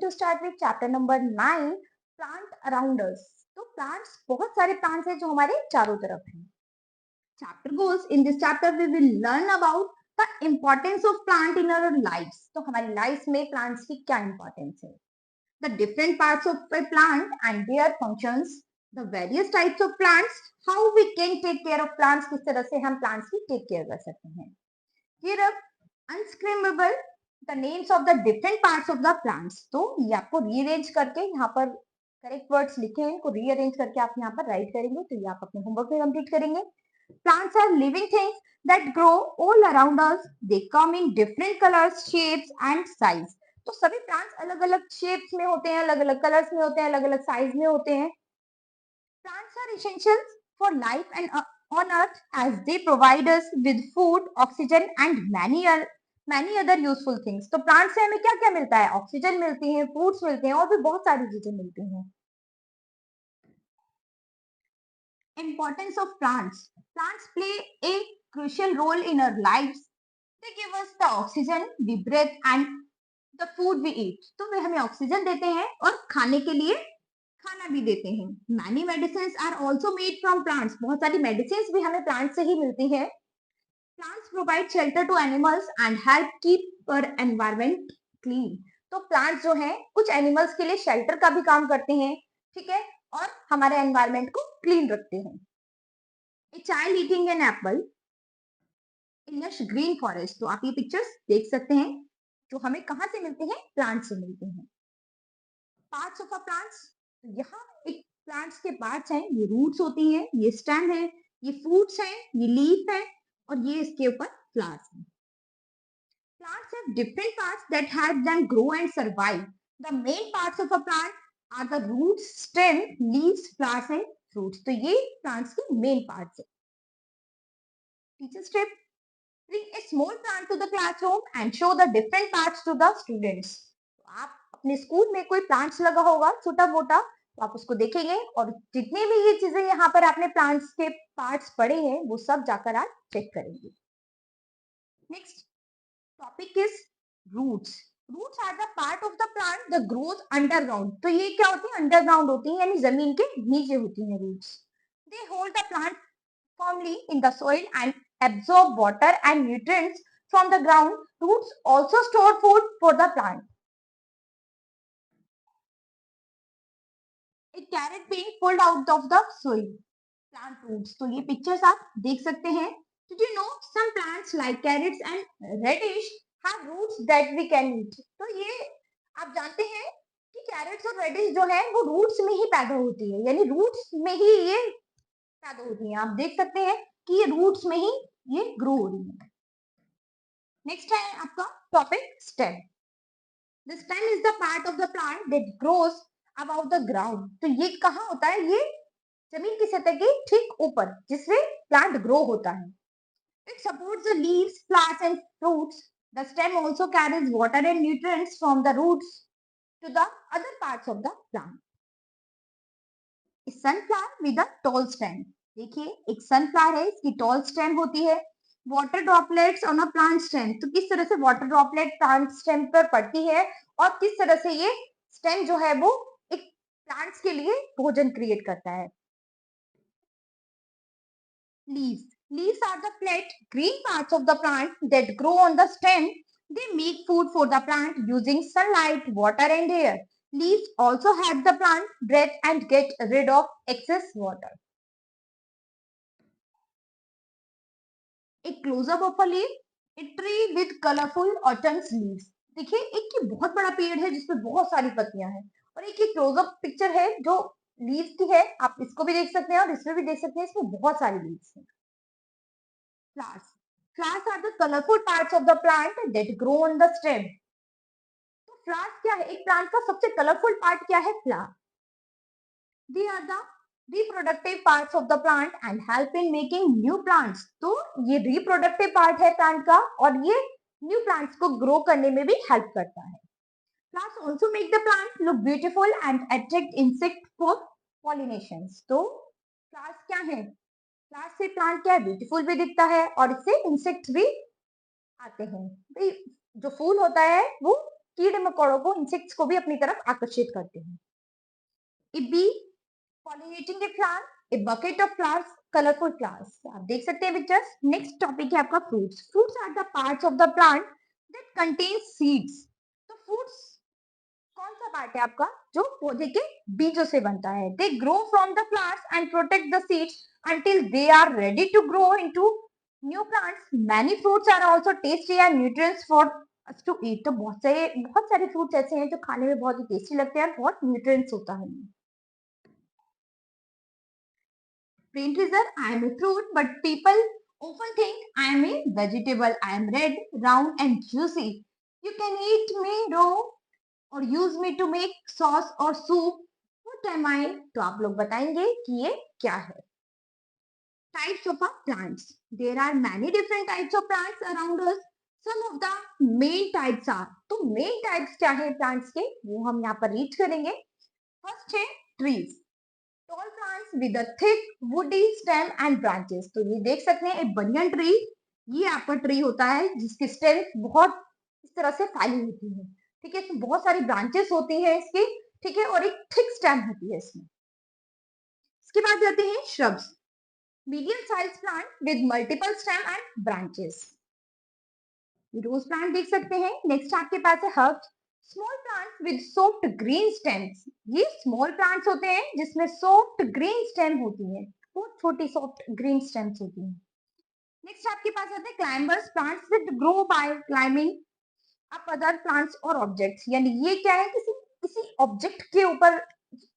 to start with chapter number 9, plant around us. तो plants, बहुत सारे plants हैं जो हमारे चारों तरफ हैं. Chapter goes, in this chapter we will learn about the importance of plant in our lives. तो हमारी lives में plants की क्या importance है? The different parts of a plant and their functions, the various types of plants, how we can take care of plants, किस तरह से हम plants की take care कर सकते हैं. Here up, unscrimmable the names of the different parts of the plants. तो ये आपको रीअरेंज करके यहाँ पर करेक्ट वर्ड्स लिखे हैं, इनको रीअरेंज करके आप यहाँ पर राइट करेंगे, तो ये आप अपने होमवर्क में कंप्लीट करेंगे. Plants are living things that grow all around us. They come in different colors, shapes and size. तो सभी प्लांट्स अलग अलग शेप्स में होते हैं, अलग अलग कलर्स में होते हैं, अलग अलग साइज में होते हैं. Plants are essentials for life and on earth as they provide us with food, oxygen and many other useful things. तो प्लांट से हमें क्या क्या मिलता है? ऑक्सीजन मिलती है, फूड्स मिलते हैं और भी बहुत सारी चीजें मिलती हैं. Importance of plants. Plants play a crucial role in our lives. They give us the oxygen we breathe and the food we eat. तो वे हमें ऑक्सीजन देते हैं और खाने के लिए खाना भी देते हैं. Many medicines are also made from plants. बहुत सारी मेडिसिन भी हमें प्लांट से ही मिलती है. Plants provide shelter to animals and help keep our environment clean. तो प्लांट्स जो हैं कुछ एनिमल्स के लिए शेल्टर का भी काम करते हैं, ठीक है, और हमारे एनवायरनमेंट को क्लीन रखते हैं. A child eating an apple in lush green forest. तो आप ये पिक्चर्स देख सकते हैं जो हमें कहाँ से मिलते हैं? प्लांट से मिलते हैं. पार्ट्स ऑफ अ प्लांट्स, यहाँ एक प्लांट्स के पार्ट्स हैं, ये रूट्स होती हैं, ये स्टेम है, ये फ्रूट्स हैं, ये लीफ है और ये इसके ऊपर फ्लावर्स हैं. Plants have different parts that help them grow and survive. The main parts of a plant are the roots, stem, leaves, flowers and fruits. तो ये plants के main parts हैं. Teacher step: bring a small plant to the classroom and show the different parts to the students. तो आप अपने school में कोई plants लगा होगा छोटा मोटा, तो आप उसको देखेंगे और जितने भी ये चीजें यहाँ पर आपने प्लांट्स के पार्ट्स पढ़े हैं वो सब जाकर आप चेक करेंगे. Next topic is roots. Roots are the part of the plant the growth underground. तो ये क्या होती है? अंडरग्राउंड होती है, यानी जमीन के नीचे होती है roots. They hold the plant firmly in the soil and absorb water and nutrients from the ground. Roots also store food for the plant. A carrot being pulled out of the soil. Plant roots. तो ये pictures आप देख सकते हैं. Did you know some plants like carrots and radish have roots that we can eat? तो ये आप जानते हैं कि कैरेट्स और रेडिश जो है वो रूट्स में ही पैदा होती है, यानी रूट्स में ही ये पैदा होती है. आप देख सकते हैं कि ये रूट्स में ही ये ग्रो हो रही है. नेक्स्ट है आपका topic stem. The stem is the part of the plant that grows about the ground. तो ये कहाँ होता है? ये जमीन की सतह के ठीक ऊपर, जिससे प्लांट ग्रो होता है. It supports the leaves, flowers and fruits. The stem also carries water and nutrients from the roots to the other parts of the plant. A sunflower with a tall stem. देखिए एक sunflower है, इसकी toll stem होती है. Water droplets on a plant stem. तो किस तरह से वाटर ड्रॉपलेट प्लांट स्टेम पर पड़ती है और किस तरह से ये स्टेम जो है वो एक प्लांट्स के लिए भोजन क्रिएट करता है. Leaves. Leaves are the flat green parts of the plant that grow on the stem. They make food for the plant using sunlight, water and air. Leaves also help the plant breathe and get rid of excess water. A close-up of a leaf. A tree with colorful autumn leaves. देखिए एक ये बहुत बड़ा पेड़ है जिसमें बहुत सारी पत्तियां हैं और एक ये क्लोजअप पिक्चर है जो लीव्स की है. आप इसको भी देख सकते हैं और इसमें भी देख सकते हैं, इसमें बहुत सारी लीव्स हैं. Flowers. Flowers are the colorful parts of the plant that grow on the stem. तो flowers क्या है? एक प्लांट का सबसे कलरफुल पार्ट क्या है? Flower. They are the reproductive parts of the plant and help in making new plants. तो ये reproductive part है प्लांट का और ये न्यू प्लांट्स को ग्रो करने में भी हेल्प करता है. Flowers also make the plant look beautiful and attract insect for pollinations. तो flowers क्या है? फ्लावर्स से प्लांट क्या है? ब्यूटीफुल भी दिखता है और इससे इंसेक्ट भी आते हैं. जो फूल होता है वो कीड़े मकोड़ों को, इंसेक्ट्स को भी अपनी तरफ आकर्षित करते हैं। A bee pollinating a plant, a bucket of flowers, colorful flowers. आप देख सकते हैं पिक्चर्स। नेक्स्ट टॉपिक है आपका fruits. Fruits are the parts of the plant that contain seeds. तो फ्रूट्स कौन सा पार्ट है आपका जो पौधे के बीजों से बनता है? They grow from the plants and protect the seeds until they are ready to grow into new plants. Many fruits are also tasty and nutrients for us to eat. तो बहुत सारे फ्रूट्स ऐसे हैं जो खाने में बहुत ही टेस्टी लगते हैं और बहुत न्यूट्रिएंट्स होता है। Brain teaser, I am a fruit, but people often think I am a vegetable. I am red, round and juicy. You can eat me raw or use me to make sauce or soup. What am I? तो आप लोग बताएंगे कि ये क्या है? Types of plants. There are many different types of plants around us. Some of the main types are. तो main types क्या है plants के? वो हम यहाँ पर read करेंगे. First है trees. Tall plants with a thick woody stem and branches. तो ये देख सकते हैं एक बनियन ट्री, ये आपका ट्री होता है जिसकी स्टेम बहुत इस तरह से फैली होती है, ठीक है। इसमें बहुत सारी ब्रांचेस होती है इसकी, ठीक है, और एक थिक स्टेम होती है इसमें। इसके बाद जाते हैं shrubs. Medium size plant with multiple stem and branches. Rose plant देख सकते हैं। नेक्स्ट आपके पास है herbs. Small plants with soft green stems. ये स्मॉल प्लांट्स होते हैं जिसमें सॉफ्ट ग्रीन स्टेम होती है, बहुत छोटी सॉफ्ट ग्रीन स्टेम्स होती हैं। नेक्स्ट आपके पास आते हैं climbers plants with grow by climbing up other plants और ऑब्जेक्ट्स। यानी ये क्या है, किसी किसी ऑब्जेक्ट के ऊपर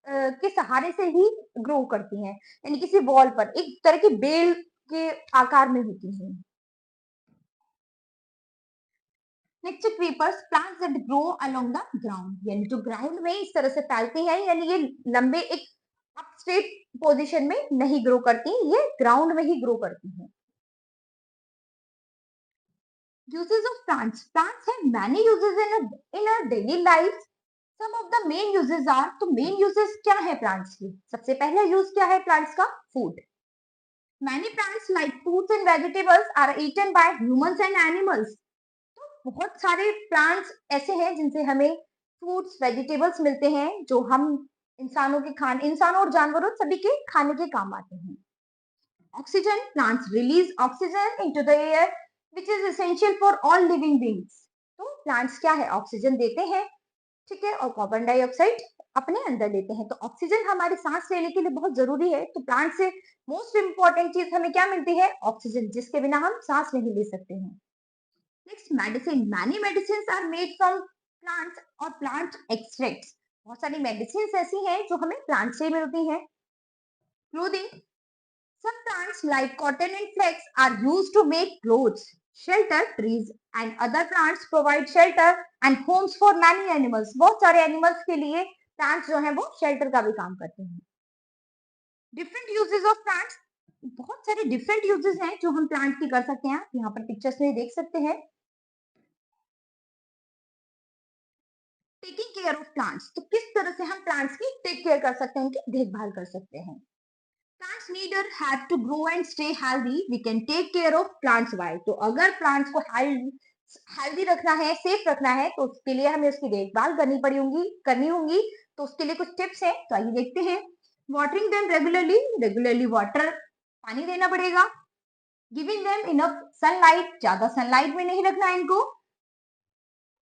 के सहारे से ही ग्रो करती हैं, यानी किसी वॉल पर एक तरह की बेल के आकार में होती है। Next creepers plants that grow along the ground, यानी जो ग्राउंड में इस तरह से फैलती हैं, यानी ये लंबे एक अप स्ट्रेट पोजीशन में नहीं ग्रो करती, ये ग्राउंड में ही ग्रो करती हैं। Uses of plants. Plants have many uses in a daily life. Some of the main uses are, तो मेन यूजेस क्या है प्लांट्स के? सबसे पहला यूज क्या है प्लांट्स का? Food. Many plants like fruits and vegetables are eaten by humans and animals. बहुत सारे प्लांट्स ऐसे हैं जिनसे हमें फ्रूट्स वेजिटेबल्स मिलते हैं जो हम इंसानों और जानवरों सभी के खाने के काम आते हैं। Oxygen, plants release oxygen into the air which is essential for all living beings. तो प्लांट्स क्या है, ऑक्सीजन देते हैं, ठीक है, और कार्बन डाइऑक्साइड अपने अंदर लेते हैं। तो ऑक्सीजन हमारी सांस लेने के लिए बहुत जरूरी है। तो प्लांट से मोस्ट इंपॉर्टेंट चीज हमें क्या मिलती है? ऑक्सीजन, जिसके बिना हम सांस नहीं ले सकते हैं। Next medicine. Many medicine are made from plants और प्लांट एक्सट्रैक्ट्स। बहुत सारी मेडिसिन ऐसी हैं जो हमें प्लांट से मिलती हैं। Clothing. Some plants like cotton and flax are used to make clothes. Shelter, trees and other plants provide shelter and homes for many animals. बहुत सारे एनिमल्स के लिए प्लांट्स जो हैं वो शेल्टर का भी काम करते हैं। Different uses of plants. बहुत सारे डिफरेंट यूजेस हैं जो हम प्लांट की कर सकते हैं। आप यहाँ पर पिक्चर्स में देख सकते हैं। टेकिंग केयर ऑफ प्लांट्स, तो किस तरह से हम प्लांट्स की टेक केयर कर सकते हैं, उनकी देखभाल कर सकते हैं। Plants need air have to grow and stay healthy, we can take care of plants by. तो अगर प्लांट्स को हेल्दी रखना है, सेफ रखना है, तो उसके लिए हमें उसकी देखभाल करनी होगी। तो उसके लिए कुछ टिप्स हैं, तो आइए देखते हैं। Watering them regularly, regularly water, पानी देना पड़ेगा। गिविंग देम इनफ सनलाइट, ज्यादा सनलाइट में नहीं रखना है इनको।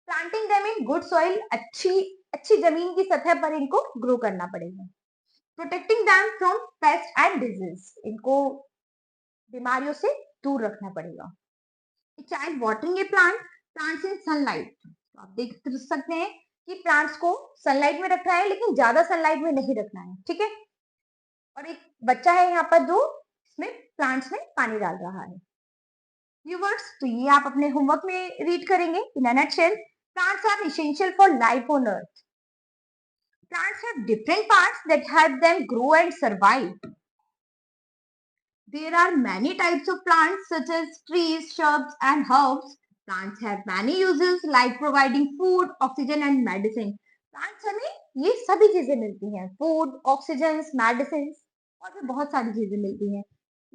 Planting them in good soil, अच्छी जमीन की सतह पर इनको ग्रो करना पड़ेगा। Protecting them from paste and disease, इनको बीमारियों से दूर रखना पड़ेगा। Child watering A plants in sunlight, तो आप देख सकते हैं कि प्लांट्स को सनलाइट में रखना है, लेकिन ज्यादा सनलाइट में नहीं रखना है, ठीक है। और एक बच्चा है यहाँ पर जो इसमें प्लांट्स में पानी डाल रहा है। व्यूअर्स, तो ये आप अपने होमवर्क में रीड करेंगे। In a nutshell, plants are essential for life on earth. Plants have different parts that help them grow and survive. There are many types of plants such as trees, shrubs and herbs. Plants have many uses like providing food, oxygen and medicine. Plants हमें ये सभी चीजें मिलती हैं, food, oxygen, medicine और भी बहुत सारी चीजें मिलती हैं।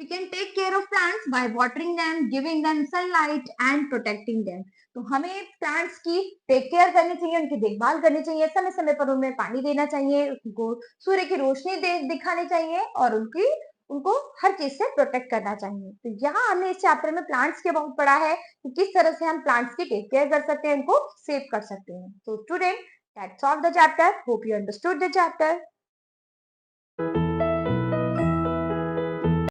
We can take care of plants by watering them, giving them sunlight and protecting them. तो हमें प्लांट्स की टेक केयर करनी चाहिए, उनकी देखभाल करनी चाहिए, समय समय पर उनमें पानी देना चाहिए, उनको सूर्य की रोशनी दिखानी चाहिए और उनको हर चीज से प्रोटेक्ट करना चाहिए। तो यहाँ हमने इस चैप्टर में प्लांट्स के बहुत पढ़ा है कि किस तरह से हम प्लांट्स की टेक केयर कर सकते हैं, उनको सेव कर सकते हैं। तो student, that's all the chapter. Hope you understood the chapter.